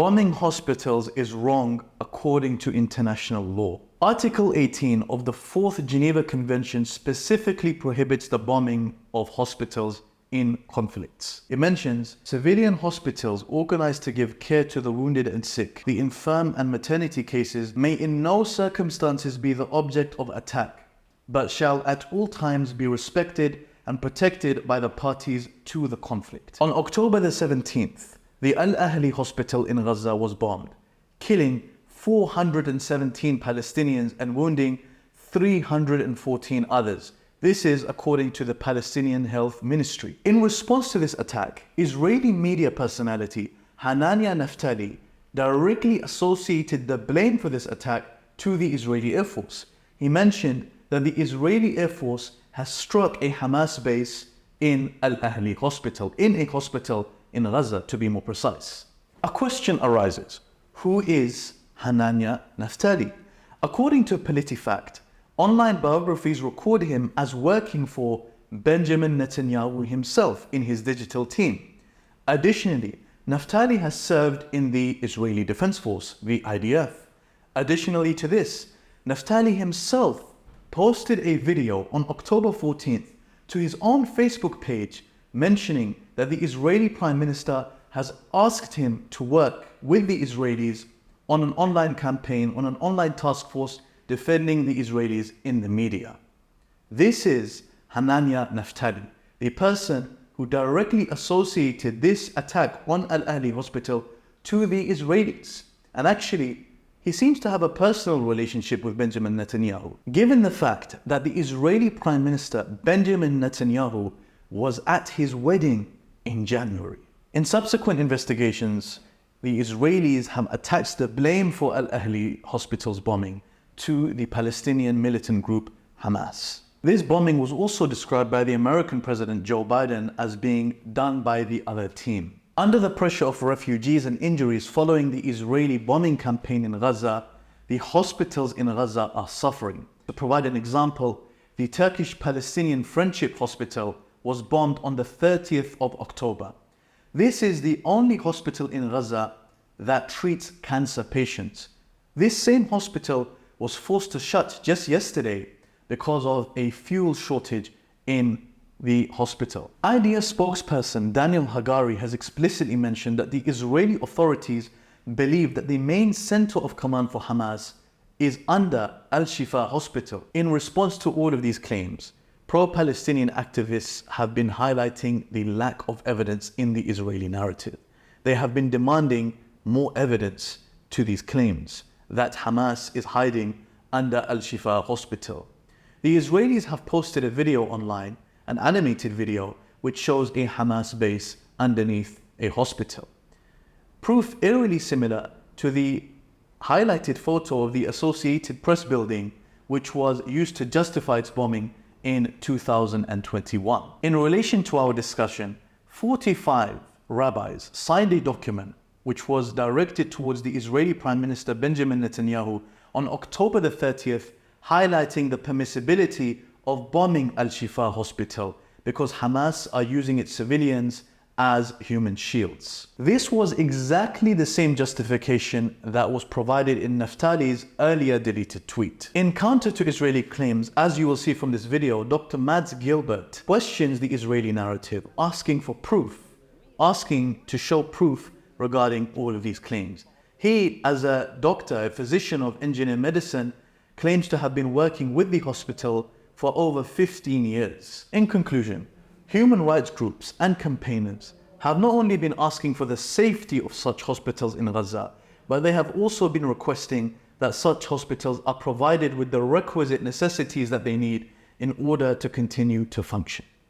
bombing hospitals is wrong according to international law. Article 18 of the 4th Geneva Convention specifically prohibits the bombing of hospitals in conflicts. It mentions civilian hospitals organized to give care to the wounded and sick, the infirm and maternity cases may in no circumstances be the object of attack, but shall at all times be respected and protected by the parties to the conflict. On October the 17th, the al-Ahli hospital in Gaza was bombed, killing 417 Palestinians and wounding 314 others. This is according to the Palestinian Health Ministry. In response to this attack, Israeli media personality Hanania Naftali directly associated the blame for this attack to the Israeli Air Force. He mentioned that the Israeli Air Force has struck a Hamas base in al-Ahli hospital, in a hospital in Gaza to be more precise. A question arises: who is Hanania Naftali? According to PolitiFact, online biographies record him as working for Benjamin Netanyahu himself in his digital team. Additionally, Naftali has served in the Israeli Defense Force, the IDF. Additionally to this, Naftali himself posted a video on October 14th to his own Facebook page mentioning that the Israeli Prime Minister has asked him to work with the Israelis on an online campaign, on an online task force defending the Israelis in the media. This is Hanania Naftali, the person who directly associated this attack on al-Ahli hospital to the Israelis. And actually, he seems to have a personal relationship with Benjamin Netanyahu, given the fact that the Israeli Prime Minister Benjamin Netanyahu was at his wedding in January. In subsequent investigations, the Israelis have attached the blame for al-Ahli hospital's bombing to the Palestinian militant group Hamas. This bombing was also described by the American President Joe Biden as being done by the other team. Under the pressure of refugees and injuries following the Israeli bombing campaign in Gaza, the hospitals in Gaza are suffering. To provide an example, the Turkish-Palestinian Friendship Hospital was bombed on the 30th of October. This is the only hospital in Gaza that treats cancer patients. This same hospital was forced to shut just yesterday because of a fuel shortage in the hospital. IDF spokesperson Daniel Hagari has explicitly mentioned that the Israeli authorities believe that the main center of command for Hamas is under Al-Shifa hospital. In response to all of these claims, pro-Palestinian activists have been highlighting the lack of evidence in the Israeli narrative. They have been demanding more evidence to these claims that Hamas is hiding under Al-Shifa hospital. The Israelis have posted a video online, an animated video, which shows a Hamas base underneath a hospital. Proof eerily similar to the highlighted photo of the Associated Press building, which was used to justify its bombing in 2021. In relation to our discussion, 45 rabbis signed a document which was directed towards the Israeli Prime Minister Benjamin Netanyahu on October the 30th, highlighting the permissibility of bombing Al-Shifa hospital because Hamas are using its civilians as human shields. This was exactly the same justification that was provided in Naftali's earlier deleted tweet. In counter to Israeli claims, as you will see from this video, Dr. Mads Gilbert questions the Israeli narrative, asking for proof, asking to show proof regarding all of these claims. He, as a doctor, a physician of engineer medicine, claims to have been working with the hospital for over 15 years. In conclusion, human rights groups and campaigners have not only been asking for the safety of such hospitals in Gaza, but they have also been requesting that such hospitals are provided with the requisite necessities that they need in order to continue to function.